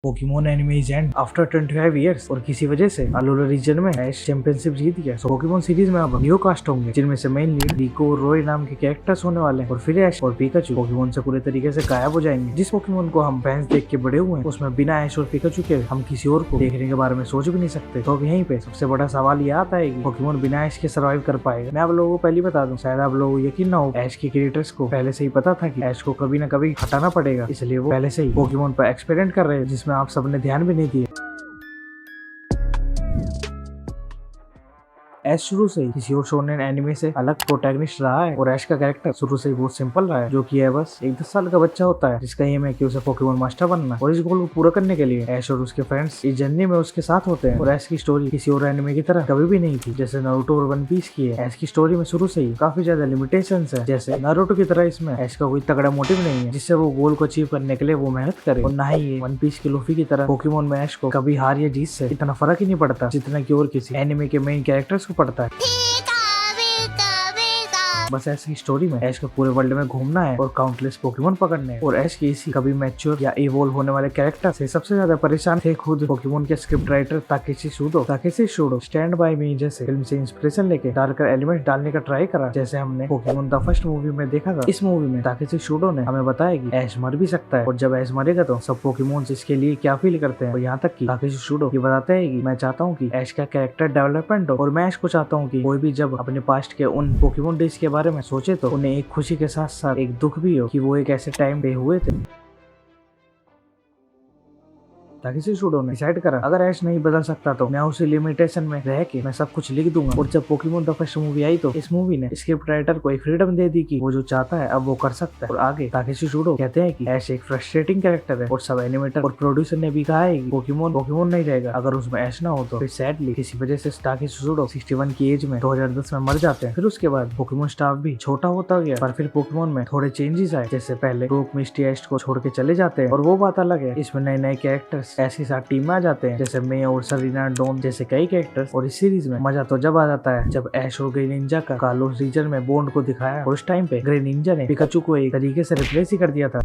Pokemon anime is and after 25 years और किसी वजह से अलोला रीजन में ऐश चैंपियनशिप जीत गया। पोकेमोन सीरीज में अब न्यू कास्ट होंगे जिनमें से मेन लीड रिको और रोय नाम के कैरेक्टर्स होने वाले हैं और फिर ऐश और पिकाचू पोकेमोन से पूरे तरीके से गायब हो जाएंगे। जिस पोकेमोन को हम फैंस देख के बड़े हुए हैं उसमें बिना ऐश और पिकाचू के हम किसी और को देखने के बारे में सोच भी नहीं सकते। तो अब यहीं पे सबसे बड़ा सवाल ये आता है कि पोकेमोन बिना ऐश के सर्वाइव कर पाएगा। मैं आप लोगों को पहले बता दूं, शायद आप लोगों को यकीन ना हो, ऐश के क्रिएटर्स को पहले से ही पता था कि ऐश को कभी ना कभी हटाना पड़ेगा, इसलिए वो पहले से ही पोकेमोन पर एक्सपेरिमेंट कर रहे हैं जिसमें आप सबने ध्यान भी नहीं दिए। ऐश शुरू से ही किसी और शोनेन एनिमे से अलग प्रोटैगनिस्ट रहा है और ऐश का कैरेक्टर शुरू से ही बहुत सिंपल रहा है, जो कि है बस एक 10 साल का बच्चा होता है जिसका एम है कि उसे पोकेमोन मास्टर बनना। और इस गोल को पूरा करने के लिए ऐश और उसके फ्रेंड्स इस जर्नी में उसके साथ होते हैं। और ऐश की स्टोरी किसी और एनिमे की तरह कभी भी नहीं थी जैसे नारुतो और वन पीस की है। ऐश की स्टोरी में शुरू से ही काफी ज्यादा लिमिटेशंस है। जैसे नारुतो की तरह इसमें ऐश का कोई तगड़ा मोटिव नहीं है जिससे वो गोल को अचीव करने के लिए वो मेहनत करे, और ना ही ये वन पीस के लूफी की तरह पोकेमोन में ऐश को कभी हार या जीत से इतना फर्क ही नहीं पड़ता जितना कि और किसी एनिमे के मेन कैरेक्टर्स को पड़ता है। बस ऐश की स्टोरी में ऐश को पूरे वर्ल्ड में घूमना है और काउंटलेस पोकेमोन पकड़ने हैं। और ऐश की इसी कभी मैच्योर या इवोल्व होने वाले कैरेक्टर से सबसे ज्यादा परेशान थे खुद पोकेमोन के script writer Takeshi Shudo stand by me जैसे फिल्म से इंस्पिरेशन लेके डार्कर एलिमेंट डालने का ट्राई करा, जैसे हमने पोकेमोन द फर्स्ट मूवी में देखा था। इस मूवी में ताकेशी शुडो ने हमें बताया कि ऐश मर भी सकता है और जब ऐश मरेगा तो सब पोकेमोन इसके लिए क्या फील करते हैं। और यहाँ तक कि ताकेशी शुडो ये बताते हैं कि मैं चाहता हूँ कि ऐश का कैरेक्टर डेवलपमेंट हो और मैं ऐश को चाहता हूँ कि कोई भी जब अपने पास्ट के उन पोकेमोन डेज के बारे में सोचे तो उन्हें एक खुशी के साथ साथ एक दुख भी हो कि वो एक ऐसे टाइम पे हुए थे। ताकेशी शुडो ने डिसाइड करा अगर ऐश नहीं बदल सकता तो मैं उसी लिमिटेशन में रह के मैं सब कुछ लिख दूंगा। और जब पोकेमोन द फर्स्ट मूवी आई तो इस मूवी ने स्क्रिप्ट राइटर को एक फ्रीडम दे दी कि वो जो चाहता है अब वो कर सकता है। और आगे ताकेशी शुडो कहते हैं कि ऐश एक फ्रस्ट्रेटिंग कैरेक्टर है और सब एनिमेटर और प्रोड्यूसर ने भी कहा है कि पोकेमोन नहीं रहेगा अगर उसमें ऐश ना हो तो। फिर सैडली किसी वजह से ताकेशी शुडो 61 की एज में 2010 में मर जाते हैं। फिर उसके बाद पोकेमोन स्टाफ भी छोटा होता गया, पर फिर पोकेमोन में थोड़े चेंजेस आए। जैसे पहले ब्रूक मिस्टी ऐश को छोड़ के चले जाते हैं और वो बात अलग है, इसमें नए नए कैरेक्टर्स ऐश के साथ टीम में आ जाते हैं जैसे मे और सरीना डॉन जैसे कई कैरेक्टर्स। और इस सीरीज में मजा तो जब आ जाता है जब ऐश और ग्रेनिंजा का कालोस रीजन में बॉन्ड को दिखाया और उस टाइम पे ग्रेनिंजा ने पिकाचू को एक तरीके से रिप्लेस ही कर दिया था।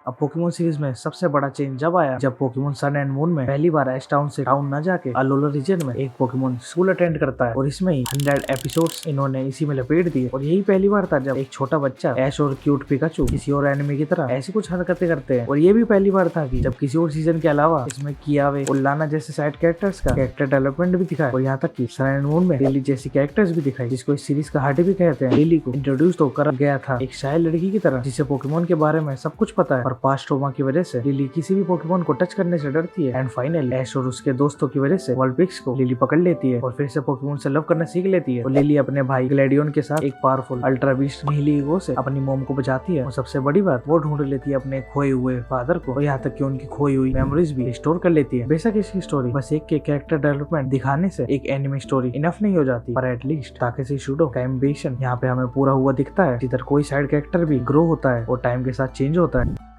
अब पोकेमोन सीरीज में सबसे बड़ा चेंज जब आया जब पोकेमोन सन एंड मून में पहली बार ऐश टाउन से टाउन न जाके अलोला रीजन में एक पोकेमोन स्कूल अटेंड करता है। और इसमें ही 100 एपिसोड्स इन्होंने इसी में लपेट दिए। और यही पहली बार था जब एक छोटा बच्चा ऐश और क्यूट पिकाचू किसी और एनिमे की तरह ऐसी कुछ हरकतें करते हैं। और ये भी पहली बार था कि जब किसी और सीजन के अलावा इसमें कियावे और लाना जैसे साइड कैरेक्टर्स का कैरेक्टर डेवलपमेंट भी दिखाया। और यहाँ तक कि सन एंड मून में लिली जैसी कैरेक्टर्स भी दिखाई जिसको इस सीरीज का हार्ट भी कहते हैं। लिली को इंट्रोड्यूस तो कर गया था एक शायर लड़की की तरह जिसे पोकेमोन के बारे में सब कुछ पता है, और पास्ट ट्रॉमा की वजह से लिली किसी भी पोकेमोन को टच करने से डरती है। एंड फाइनली ऐश और उसके दोस्तों की वजह से वॉलपिक्स को लिली पकड़ लेती है और फिर से पोकेमोन से लव करना सीख लेती है। और लिली अपने भाई ग्लैडियोन के साथ एक पावरफुल अल्ट्रा बीस्ट मिहीलिगो से अपनी मॉम को बचाती है। और सबसे बड़ी बात वो ढूंढ लेती है अपने खोए हुए फादर को, और यहाँ तक कि उनकी खोई हुई मेमोरीज भी स्टोर कर लेती है। बेशक इसकी स्टोरी बस एक के कैरेक्टर डेवलपमेंट दिखाने से एक एनिमे स्टोरी इनफ नहीं हो जाती, पर एटलीस्ट ताकेशी शुडो का एम्बिशन यहाँ पे हमें पूरा हुआ दिखता है, जिधर कोई साइड कैरेक्टर भी ग्रो होता है और टाइम के साथ चेंज होता है।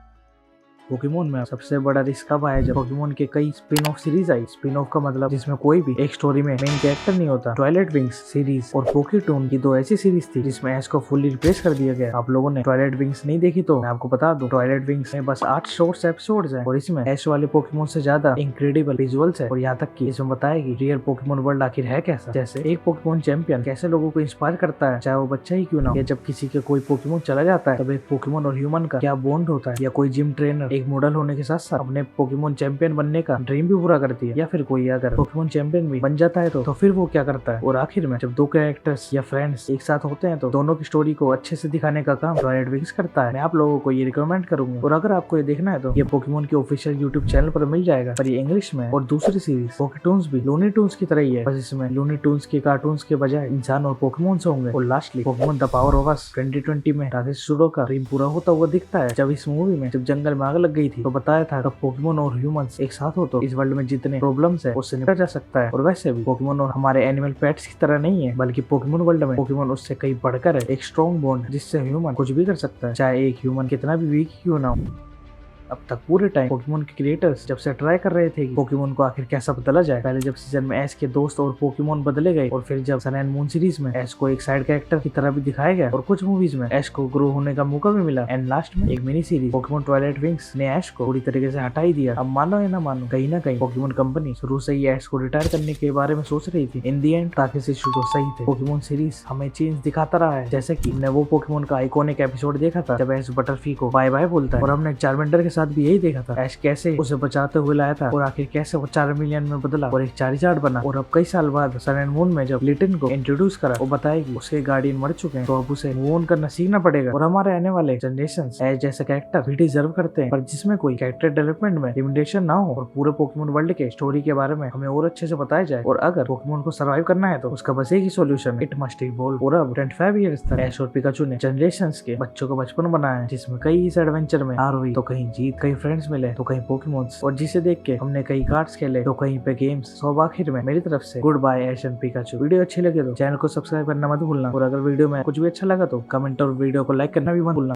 पोकेमोन में सबसे बड़ा रिस्क कब आया जब पोकेमोन के कई स्पिन ऑफ सीरीज आई। स्पिन ऑफ का मतलब जिसमें कोई भी एक स्टोरी में मेन कैरेक्टर नहीं होता। ट्वाइलाइट विंग्स सीरीज और पोकेटून की दो ऐसी सीरीज थी जिसमें ऐश को फुल्ली रिप्लेस कर दिया गया। आप लोगों ने ट्वाइलाइट विंग्स नहीं देखी तो मैं आपको बता दूं, ट्वाइलाइट विंग्स में बस 8 शॉर्ट्स एपिसोड्स हैं और इसमें ऐश वाले पोकेमोन से ज्यादा इनक्रेडिबल विजुअल्स है। और यहाँ तक कि इसमें बताया कि रियल पोकेमोन वर्ल्ड आखिर है कैसा, जैसे एक पोकेमोन चैंपियन कैसे लोगों को इंस्पायर करता है चाहे वो बच्चा ही क्यों ना हो, या जब किसी के कोई पोकेमोन चला जाता है तब एक पोकेमोन और ह्यूमन का क्या बॉन्ड होता है, या कोई जिम ट्रेनर एक मॉडल होने के साथ अपने पोकेमोन चैंपियन बनने का ड्रीम भी पूरा करती है, या फिर कोई अगर पोकेमोन चैंपियन भी बन जाता है तो फिर वो क्या करता है। और आखिर में जब दो कैरेक्टर्स या फ्रेंड्स एक साथ होते हैं तो दोनों की स्टोरी को अच्छे से दिखाने का काम ट्वाइलाइट विंग्स करता है। मैं आप लोगों को ये रिकमेंड करूंगा, और अगर आपको ये देखना है तो ये पोकेमोन के ऑफिशियल यूट्यूब चैनल पर मिल जाएगा, पर ये इंग्लिश में। और दूसरी सीरीज पोकेटून्स भी लूनी टून्स की तरह ही है, बस इसमें लूनी टून्स के कार्टून्स के बजाय इंसान और पोकेमोन होंगे। और lastly Pokemon the power of us 2020 में ताकेशी शुडो का ड्रीम पूरा होता हुआ दिखता है। जब इस मूवी में जब जंगल में आग लग गई थी तो बताया था कि पोकेमोन और ह्यूमंस एक साथ हो तो इस वर्ल्ड में जितने प्रॉब्लम्स है उससे निपटा जा सकता है। और वैसे भी पोकेमोन और हमारे एनिमल पेट्स की तरह नहीं है, बल्कि पोकेमोन वर्ल्ड में पोकेमोन उससे कहीं बढ़कर है, एक स्ट्रॉन्ग बॉन्ड जिससे ह्यूमन कुछ भी कर सकता है, चाहे एक ह्यूमन कितना भी वीक क्यों ना हो। अब तक पूरे टाइम पोकेमोन के क्रिएटर्स जब से ट्राई कर रहे थे कि पोकेमोन को आखिर कैसा बदला जाए। पहले जब सीजन में ऐश के दोस्त और पोकेमोन बदले गए और फिर जब सन एंड मून सीरीज में ऐश को एक साइड कैरेक्टर की तरह भी दिखाया गया और कुछ मूवीज में ऐश को ग्रो होने का मौका भी मिला। एंड लास्ट में एक mini series Pokemon Twilight wings ने ऐश को पूरी तरीके से हटा ही दिया। अब मानो या ना मानो कहीं ना कहीं पोकेमोन कंपनी शुरू से ही ऐश को रिटायर करने के बारे में सोच रही थी। इन दी एंड ताकेशी शिडो सही थे। पोकेमोन सीरीज हमें चेंज दिखाता रहा है, जैसे कि हमने वो पोकेमोन का आइकॉनिक एपिसोड देखा था जब ऐश बटरफ्ली को बाय बाय बोलता है, और हमने चार्मेंडर के साथ भी यही देखा था ऐश कैसे उसे बचाते हुए लाया था और आखिर कैसे वो चार्मिलियन में बदला और एक चार्जार्ड बना। और अब कई साल बाद सन एंड मून में जब लिटिन को इंट्रोड्यूस करा वो बताएगी उसके गार्डियन मर चुके हैं, तो अब उसे मूव ऑन करना सीखना पड़ेगा। और हमारे आने वाले जनरेशन ऐश जैसे कैरेक्टर भी डिजर्व करते हैं, पर जिसमें कोई कैरेक्टर डेवलपमेंट में लिमिटेशन ना हो और पूरे पोकेमोन वर्ल्ड के स्टोरी के बारे में हमें और अच्छे से बताया जाए। और अगर पोकेमोन को सर्वाइव करना है तो उसका बस एक ही सोल्यूशन, इट मस्ट इवॉल्व। और अब 25 इयर्स तक ऐश और पिकाचू ने जनरेशंस के बच्चों का बचपन बनाया है, जिसमें कई इस एडवेंचर में हार हुई तो कहीं जीत, कई फ्रेंड्स मिले तो कहीं पोकेमोन्स, और जिसे देख के हमने कई कार्ड्स खेले तो कहीं पे गेम्स। सब आखिर में मेरी तरफ से goodbye Ash and Pikachu. Video अच्छी लगे तो चैनल को सब्सक्राइब करना मत भूलना, और अगर वीडियो में कुछ भी अच्छा लगा तो कमेंट और वीडियो को लाइक करना भी मत भूलना।